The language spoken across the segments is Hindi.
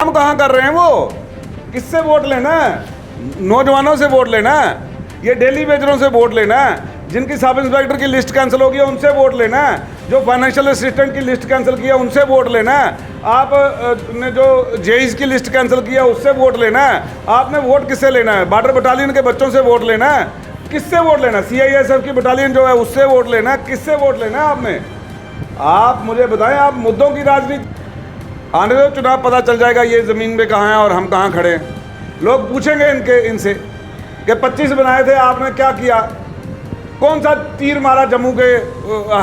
काम कहाँ कर रहे हैं वो? किससे वोट लेना है? नौजवानों से वोट लेना है, ये डेली वेजरों से वोट लेना है, जिनकी सब इंस्पेक्टर की लिस्ट कैंसिल हो गई है उनसे वोट लेना है, जो फाइनेंशियल असिस्टेंट की लिस्ट कैंसिल किया उनसे वोट लेना है, आप ने जो जेईस की लिस्ट कैंसिल किया उससे वोट लेना है। आपने वोट किससे लेना है? बॉर्डर बटालियन के बच्चों से वोट लेना है। किससे वोट लेना है? सीआईएसएफ की बटालियन जो है उससे वोट लेना है। किससे वोट लेना है आपने? आप मुझे बताएं, आप मुद्दों की राजनीति आने दो, चुनाव पता चल जाएगा ये ज़मीन में कहाँ है और हम कहाँ खड़े हैं। लोग पूछेंगे इनसे कि 25 बनाए थे, आपने क्या किया? कौन सा तीर मारा जम्मू के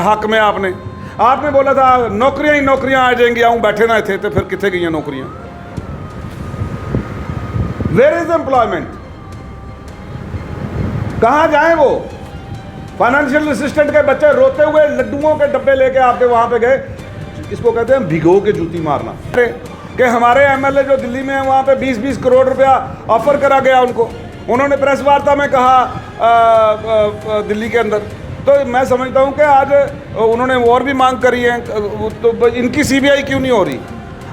हक में? आपने बोला था नौकरियां ही नौकरियां आ जाएंगी, आऊँ बैठे ना थे, तो फिर कितने गई हैं नौकरियां? Where is employment? कहाँ जाएं वो? फाइनेंशियल असिस्टेंट के बच्चे रोते हुए लड्डुओं के डब्बे लेके आपके वहां पे गए, इसको कहते हैं भिगो के जूती मारना। कि हमारे एमएलए जो दिल्ली में है वहाँ पे 20-20 करोड़ रुपया ऑफर करा गया उनको, उन्होंने प्रेस वार्ता में कहा दिल्ली के अंदर। तो मैं समझता हूँ कि आज उन्होंने और भी मांग करी है, तो इनकी सीबीआई क्यों नहीं हो रही?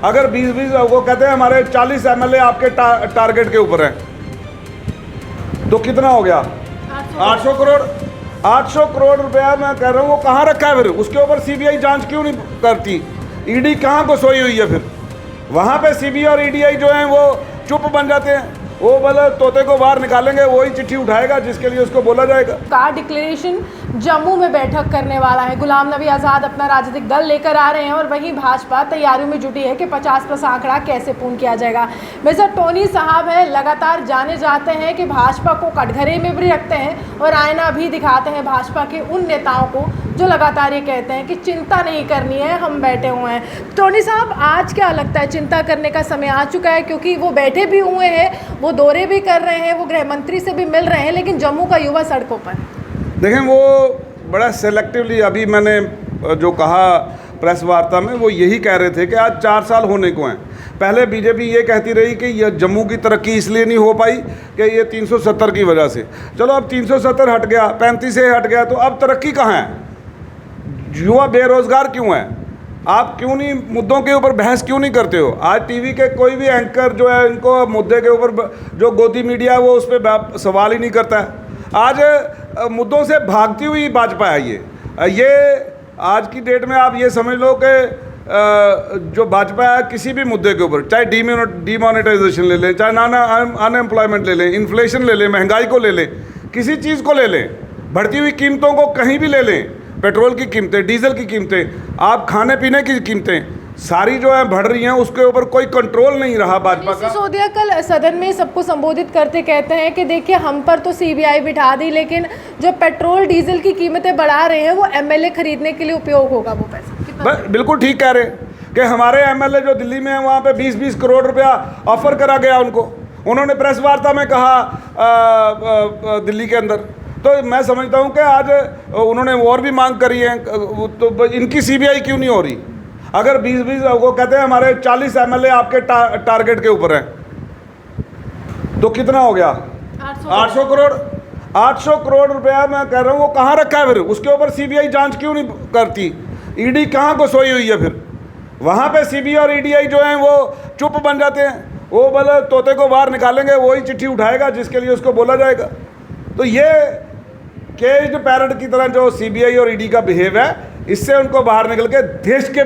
अगर 20-20 वो कहते हैं हमारे 40 एमएलए आपके टारगेट के ऊपर हैं, तो कितना हो गया? 800 करोड़। 800 करोड़ रुपया मैं कह रहा हूँ, वो कहाँ रखा है फिर? उसके ऊपर सीबीआई जांच क्यों नहीं करती? ईडी कहाँ को सोई हुई है फिर? वहाँ पे सीबीआई और ईडीआई जो हैं वो चुप बन जाते हैं। वो बोले तोते को बाहर निकालेंगे, वही चिट्ठी उठाएगा जिसके लिए उसको बोला जाएगा। का डिक्लेरेशन जम्मू में बैठक करने वाला है, गुलाम नबी आज़ाद अपना राजनीतिक दल लेकर आ रहे हैं और वहीं भाजपा तैयारियों में जुटी है कि 50+ आंकड़ा कैसे पूर्ण किया जाएगा। मिस्टर टोनी साहब है, लगातार जाने जाते हैं कि भाजपा को कटघरे में भी रखते हैं और आईना भी दिखाते हैं भाजपा के उन नेताओं को जो लगातार ये कहते हैं कि चिंता नहीं करनी है, हम बैठे हुए हैं। टोनी साहब, आज क्या लगता है, चिंता करने का समय आ चुका है? क्योंकि वो बैठे भी हुए हैं, वो दौरे भी कर रहे हैं, वो गृह मंत्री से भी मिल रहे हैं, लेकिन जम्मू का युवा सड़कों पर। देखें, वो बड़ा सेलेक्टिवली, अभी मैंने जो कहा प्रेस वार्ता में, वो यही कह रहे थे कि आज 4 साल होने को हैं। पहले बीजेपी ये कहती रही कि यह जम्मू की तरक्की इसलिए नहीं हो पाई कि ये 370 की वजह से। चलो अब 370 हट गया, 35 से हट गया, तो अब तरक्की कहाँ है? युवा बेरोजगार क्यों है? आप क्यों नहीं मुद्दों के ऊपर बहस क्यों नहीं करते हो? आज टीवी के कोई भी एंकर जो है, इनको मुद्दे के ऊपर जो गोदी मीडिया है वो उस पर सवाल ही नहीं करता है। आज मुद्दों से भागती हुई भाजपा है ये आज की डेट में आप ये समझ लो कि जो भाजपा है किसी भी मुद्दे के ऊपर, चाहे डीमोनेटाइजेशन ले लें, चाहे अनएम्प्लॉयमेंट ले लें, इन्फ्लेशन ले लें, महंगाई को ले लें, किसी चीज़ को ले लें, बढ़ती हुई कीमतों को कहीं भी ले लें, पेट्रोल की कीमतें, डीजल की कीमतें, आप खाने पीने की कीमतें सारी जो है बढ़ रही हैं, उसके ऊपर कोई कंट्रोल नहीं रहा भाजपा का। सिसोदिया कल सदन में सबको संबोधित करते कहते हैं कि देखिए, हम पर तो सीबीआई बिठा दी, लेकिन जो पेट्रोल डीजल की कीमतें बढ़ा रहे हैं वो एमएलए खरीदने के लिए उपयोग होगा वो पैसा। बिल्कुल ठीक कह रहे कि हमारे एमएलए जो दिल्ली में है वहाँ पे 20-20 करोड़ रुपया ऑफर करा गया उनको, उन्होंने प्रेस वार्ता में कहा दिल्ली के अंदर। तो मैं समझता हूँ कि आज उन्होंने और भी मांग करी है, तो इनकी सीबीआई क्यों नहीं हो रही? अगर 20-20 वो कहते हैं हमारे 40 एमएलए आपके टारगेट के ऊपर हैं, तो कितना हो गया? 800 करोड़। 800 करोड़ रुपया मैं कह रहा हूँ, वो कहाँ रखा है फिर? उसके ऊपर सीबीआई जांच क्यों नहीं करती? ईडी कहाँ को सोई हुई है फिर? वहाँ पे सीबीआई और ईडीआई जो हैं वो चुप बन जाते हैं। वो बोले तोते को बाहर निकालेंगे, वही चिट्ठी उठाएगा जिसके लिए उसको बोला जाएगा। तो ये केज्ड पैरट की तरह जो सीबीआई और ईडी का बिहेव है, इससे उनको बाहर निकल के देश के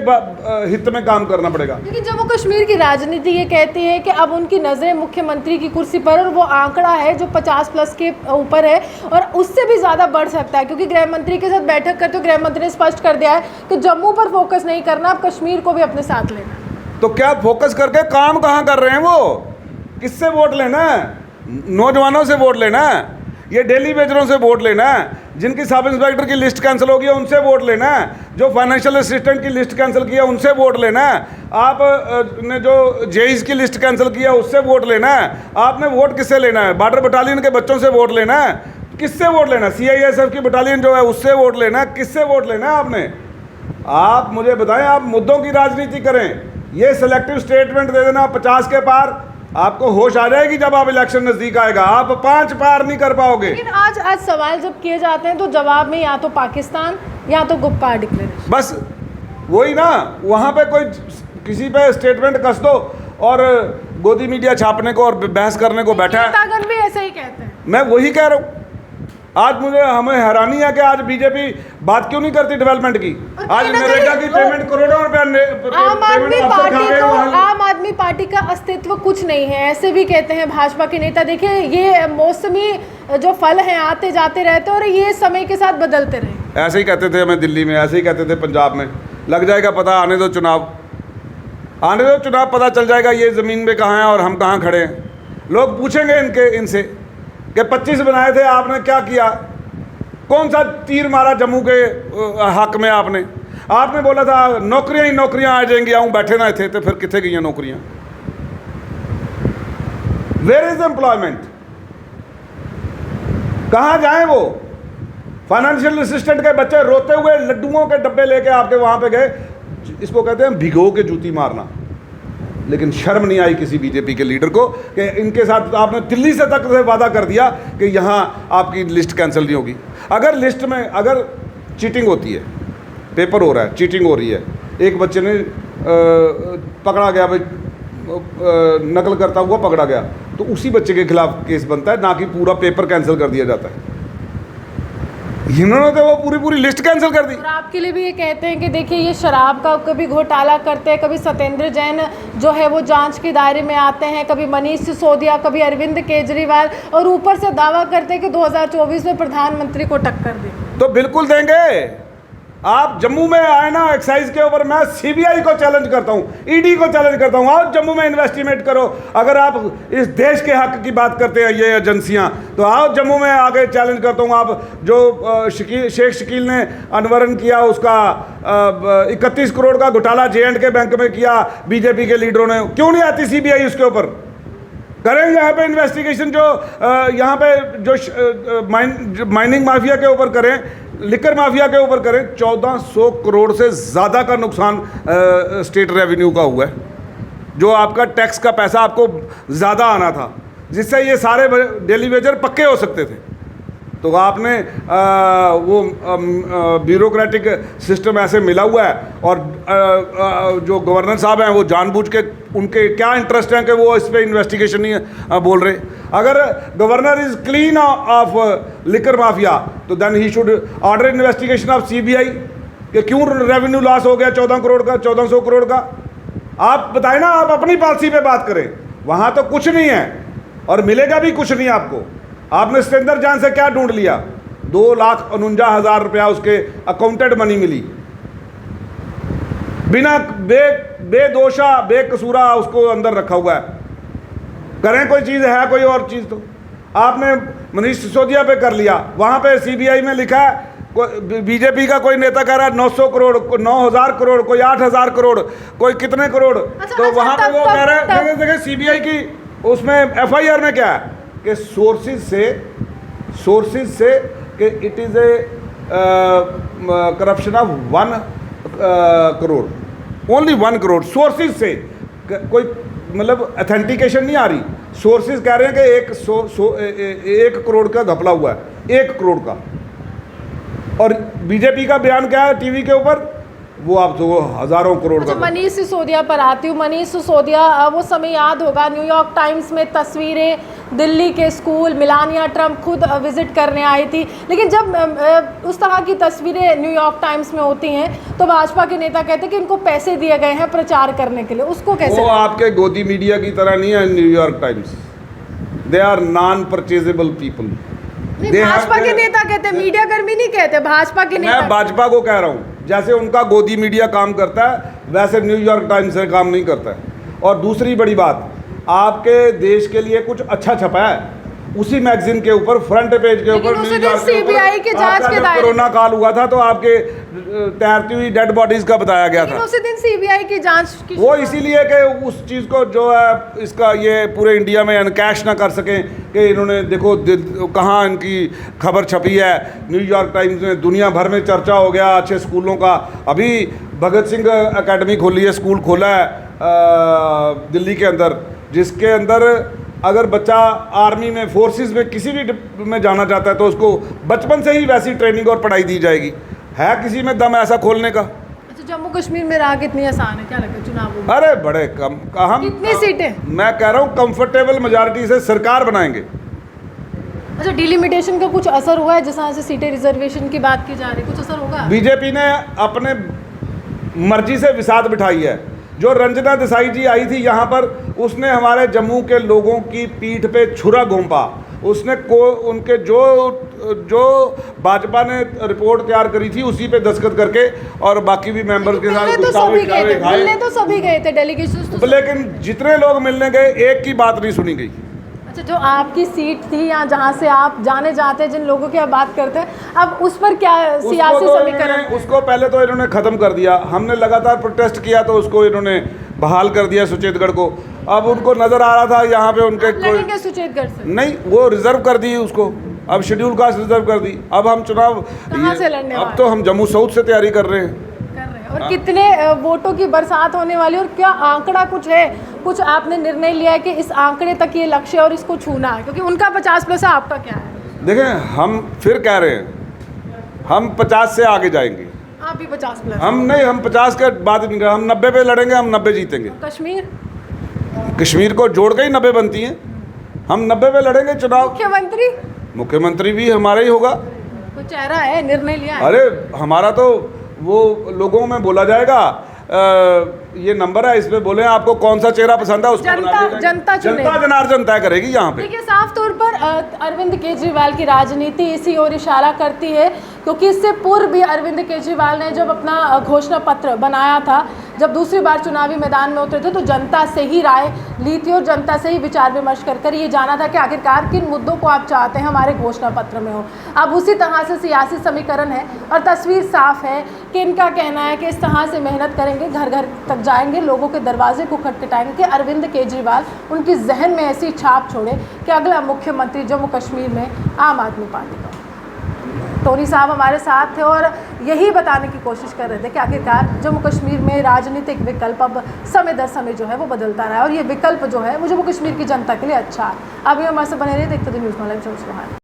हित में काम करना पड़ेगा। लेकिन जम्मू कश्मीर की राजनीति ये कहती है कि अब उनकी नज़रें मुख्यमंत्री की कुर्सी पर, और वो आंकड़ा है जो 50+ के ऊपर है और उससे भी ज़्यादा बढ़ सकता है, क्योंकि गृह मंत्री के साथ बैठक करते हुए गृह मंत्री ने स्पष्ट कर दिया है कि जम्मू पर फोकस नहीं करना, अब कश्मीर को भी अपने साथ लेना। तो क्या फोकस करके काम कहाँ कर रहे हैं वो? किससे वोट लेना है? नौजवानों से वोट लेना है, ये डेली वेजरों से वोट लेना है, जिनकी सब इंस्पेक्टर की लिस्ट कैंसिल हो गई है उनसे वोट लेना है, जो फाइनेंशियल असिस्टेंट की लिस्ट कैंसिल किया उनसे वोट लेना है, आप ने जो जेईस की लिस्ट कैंसिल किया उससे वोट लेना है। आपने वोट किससे लेना है? बॉर्डर बटालियन के बच्चों से वोट लेना है। किससे वोट लेना है? सीआईएसएफ की बटालियन जो है उससे वोट लेना है। किससे वोट लेना है आपने? आप मुझे बताएं, आप मुद्दों की राजनीति करें, ये सिलेक्टिव स्टेटमेंट दे देना 50 के पार, आपको होश आ जाएगी जब आप इलेक्शन नजदीक आएगा, आप 5 पार नहीं कर पाओगे। लेकिन आज सवाल जब किए जाते हैं तो जवाब में या तो पाकिस्तान या तो गुप्कार डिक्लेरेशन, बस वही ना, वहाँ पे कोई किसी पे स्टेटमेंट कस दो, और गोदी मीडिया छापने को और बहस करने को बैठा है। नेतागण भी ऐसे ही कहते हैं। मैं वही कह रहा हूँ। आज हमें हैरानी है कि आज बीजेपी बात क्यों नहीं करती डेवलपमेंट की। आज नरेगा की पेमेंट करोड़ों रुपए आम आदमी पार्टी का अस्तित्व कुछ नहीं है, ऐसे भी कहते हैं भाजपा के नेता। देखिए, ये मौसमी जो फल हैं आते जाते रहते और ये समय के साथ बदलते रहे। ऐसे ही कहते थे हमें दिल्ली में, ऐसे ही कहते थे पंजाब में। लग जाएगा पता, आने दो चुनाव, आने दो चुनाव, पता चल जाएगा ये ज़मीन में कहाँ हैं और हम कहाँ खड़े हैं। लोग पूछेंगे इनसे कि 25 बनाए थे, आपने क्या किया, कौन सा तीर मारा जम्मू के हक में आपने बोला था नौकरियां ही नौकरियां आ जाएंगी, आऊँ बैठे ना थे, तो फिर कितने गई हैं नौकरियां। वेयर इज एम्प्लॉयमेंट, कहाँ जाएं वो। फाइनेंशियल असिस्टेंट के बच्चे रोते हुए लड्डुओं के डब्बे लेके आपके वहाँ पे गए, इसको कहते हैं भिगो के जूती मारना। लेकिन शर्म नहीं आई किसी बीजेपी के लीडर को कि इनके साथ आपने दिल्ली से तक से वादा कर दिया कि यहाँ आपकी लिस्ट कैंसिल नहीं होगी। अगर लिस्ट में अगर चीटिंग होती है, पेपर हो रहा है, चीटिंग हो रही है, एक बच्चे ने पकड़ा गया भाई, नकल करता हुआ पकड़ा गया, तो उसी बच्चे के खिलाफ केस बनता है, ना कि पूरा पेपर कैंसिल कर दिया जाता है। इन्होंने तो वो पूरी लिस्ट कैंसिल कर दी। और आपके लिए भी ये कहते हैं कि देखिए, ये शराब का कभी घोटाला करते हैं, कभी सत्येंद्र जैन जो है वो जांच के दायरे में आते हैं, कभी मनीष सिसोदिया, कभी अरविंद केजरीवाल, और ऊपर से दावा करते हैं कि 2024 में प्रधानमंत्री को टक्कर दें। तो बिल्कुल देंगे। आप जम्मू में आए ना एक्साइज के ऊपर, मैं सीबीआई को चैलेंज करता हूँ, ईडी को चैलेंज करता हूँ, आओ जम्मू में इन्वेस्टिगेट करो। अगर आप इस देश के हक की बात करते हैं ये एजेंसियाँ, तो आओ जम्मू में आके चैलेंज करता हूँ। आप जो शेख शकील ने अनवरन किया, उसका 31 करोड़ का घोटाला J&K बैंक में किया बीजेपी के लीडरों ने, क्यों नहीं आती सीबीआई उसके ऊपर? करें यहाँ पे इन्वेस्टिगेशन, जो यहाँ पे जो माइनिंग माफिया के ऊपर करें, लिकर माफिया के ऊपर करें। 1400 करोड़ से ज़्यादा का नुकसान स्टेट रेवेन्यू का हुआ है, जो आपका टैक्स का पैसा आपको ज़्यादा आना था, जिससे ये सारे डेली वेजर पक्के हो सकते थे। तो आपने वो ब्यूरोक्रेटिक सिस्टम ऐसे मिला हुआ है, और जो गवर्नर साहब हैं वो जानबूझ के, उनके क्या इंटरेस्ट हैं कि वो इस पर इन्वेस्टिगेशन नहीं बोल रहे। अगर governor is clean of liquor mafia, तो then he should order investigation of CBI कि क्यों रेवेन्यू लॉस हो गया 14 करोड़ का, 1400 करोड़ का। आप बताएं ना, आप अपनी पॉलिसी पे बात करें। वहाँ तो कुछ नहीं है और मिलेगा भी कुछ नहीं आपको। आपने सत्येंद्र जैन से क्या ढूंढ लिया? 2,49,000 रुपया उसके अकाउंटेड मनी मिली, बिना बेदोषा बेकसूरा उसको अंदर रखा हुआ है। करें कोई चीज़ है, कोई और चीज़। तो आपने मनीष सिसोदिया पे कर लिया, वहाँ पे सीबीआई में लिखा है बीजेपी का कोई नेता कह रहा है 900 करोड़, 9,000 करोड़, कोई 8,000 करोड़, कोई कितने करोड़। तो वहाँ पे वो कह रहे हैं, देखिए सीबीआई की उसमें एफआईआर में क्या है कि सोर्सेज से कि it is a corruption of 1 crore, only 1 crore. Sources से कोई मतलब अथेंटिकेशन नहीं आ रही। सोर्सेज कह रहे हैं कि 1 करोड़ का घपला हुआ है, 1 करोड़ का। और बीजेपी का बयान क्या है टीवी के ऊपर? वो आप तो हज़ारों करोड़ का। मनीष सिसोदिया पर आती हूँ। मनीष सिसोदिया, वो समय याद होगा, न्यूयॉर्क टाइम्स में तस्वीरें, दिल्ली के स्कूल, मेलानिया ट्रंप खुद विजिट करने आई थी। लेकिन जब उस तरह की तस्वीरें न्यूयॉर्क टाइम्स में होती हैं, तो भाजपा के नेता कहते हैं कि इनको पैसे दिए गए हैं प्रचार करने के लिए। उसको कैसे? वो आपके गोदी मीडिया की तरह नहीं है New York times. They are non purchasable people. Bhajpa के नेता कहते हैं, मीडिया कर्मी नहीं कहते, भाजपा के नेता। मैं भाजपा को कह रहा हूँ, जैसे उनका गोदी मीडिया काम करता है वैसे न्यूयॉर्क टाइम्स से काम नहीं करता है। और दूसरी बड़ी बात, आपके देश के लिए कुछ अच्छा छपा है उसी मैगजीन के ऊपर, फ्रंट पेज के ऊपर, सीबीआई के जांच के दायरे, कोरोना काल हुआ था तो आपके तैरती हुई डेड बॉडीज का बताया गया था। उसी दिन सीबीआई की जांच की वो इसीलिए कि उस चीज़ को जो है इसका ये पूरे इंडिया में अनकैश ना कर सकें कि इन्होंने देखो कहाँ इनकी खबर छपी है। न्यूयॉर्क टाइम्स में दुनिया भर में चर्चा हो गया अच्छे स्कूलों का। अभी भगत सिंह एकेडमी खोली है, स्कूल खोला है दिल्ली के अंदर, जिसके अंदर अगर बच्चा आर्मी में, फोर्सेस में, किसी भी में जाना चाहता है तो उसको बचपन से ही वैसी ट्रेनिंग और पढ़ाई दी जाएगी। है किसी में दम ऐसा खोलने का? जम्मू कश्मीर में राह कितनी आसान है, क्या लगता है चुनावों में? अरे बड़े कम, हम कितनी सीटें? मैं कह रहा हूँ कंफर्टेबल मेजॉरिटी से सरकार बनाएंगे। अच्छा, डिलिमिटेशन का कुछ असर हुआ है? जिस तरह से सीटें रिजर्वेशन की बात की जा रही है, कुछ असर होगा? बीजेपी ने अपने मर्जी से विसात बिठाई है। जो रंजना देसाई जी आई थी यहाँ पर, उसने हमारे जम्मू के लोगों की पीठ पे छुरा घोंपा। उसने उनके जो भाजपा ने रिपोर्ट तैयार करी थी उसी पे दस्तखत करके और बाकी भी मेंबर्स के साथ मिलने तो सभी गए थे डेलीगेशन, लेकिन जितने लोग मिलने गए एक की बात नहीं सुनी गई। अच्छा, जो आपकी सीट थी या जहाँ से आप जाने जाते हैं, जिन लोगों की आप बात करते हैं, अब उस पर क्या सियासी समीकरण? उसको पहले तो इन्होंने ख़त्म कर दिया। हमने लगातार प्रोटेस्ट किया तो उसको इन्होंने बहाल कर दिया सुचेतगढ़ को। अब उनको नज़र आ रहा था यहाँ पे उनके लड़ेंगे सुचेतगढ़ से? नहीं, वो रिजर्व कर दी उसको, अब शेड्यूल कास्ट रिजर्व कर दी। अब हम चुनाव कहाँ से लड़ने वाले? अब तो हम जम्मू साउथ से तैयारी कर रहे हैं। और कितने वोटों की बरसात होने वाली है, और क्या आंकड़ा कुछ है? कुछ आपने निर्णय लिया है कि इस आंकड़े तक ये लक्ष्य और इसको छूना है? क्योंकि उनका 50+ है, आपका क्या है? देखें, हम फिर कह रहे हैं हम 50 से आगे जाएंगे। आप भी 50+? हम नहीं, हम 50 के बाद नहीं, हम 90 पे लड़ेंगे, हम 90 जीतेंगे। कश्मीर को जोड़ के ही 90 बनती हैं। हम 90 पे लड़ेंगे चुनाव। मुख्यमंत्री भी हमारा ही होगा। कोई चेहरा है, निर्णय लिया है? अरे हमारा तो वो लोगों में बोला जाएगा, ये नंबर है, इस पे बोले आपको कौन सा चेहरा पसंद है, उसको जनता जनार्दन तय करेगी यहाँ पे। देखिए, साफ तौर पर अरविंद केजरीवाल की राजनीति इसी ओर इशारा करती है, क्योंकि इससे पूर्व भी अरविंद केजरीवाल ने जब अपना घोषणा पत्र बनाया था, जब दूसरी बार चुनावी मैदान में उतरे थे, तो जनता से ही राय ली थी और जनता से ही विचार विमर्श कर ये जाना था कि आखिरकार किन मुद्दों को आप चाहते हैं हमारे घोषणा पत्र में हो। अब उसी तरह से सियासी समीकरण है और तस्वीर साफ है कि इनका कहना है कि इस तरह से मेहनत करेंगे, घर घर तक जाएंगे, लोगों के दरवाजे को खटखटाएंगे कि अरविंद केजरीवाल उनकी जहन में ऐसी छाप छोड़े कि अगला मुख्यमंत्री जम्मू कश्मीर में आम आदमी पार्टी का। टोनी साहब हमारे साथ थे और यही बताने की कोशिश कर रहे थे कि आखिरकार जम्मू कश्मीर में राजनीतिक विकल्प अब समय दर समय जो है वो बदलता रहा है और ये विकल्प जो है वो जम्मू कश्मीर की जनता के लिए अच्छा है। अभी हमारे से बने रहिए, देखते थे न्यूज़ ऑनलाइन।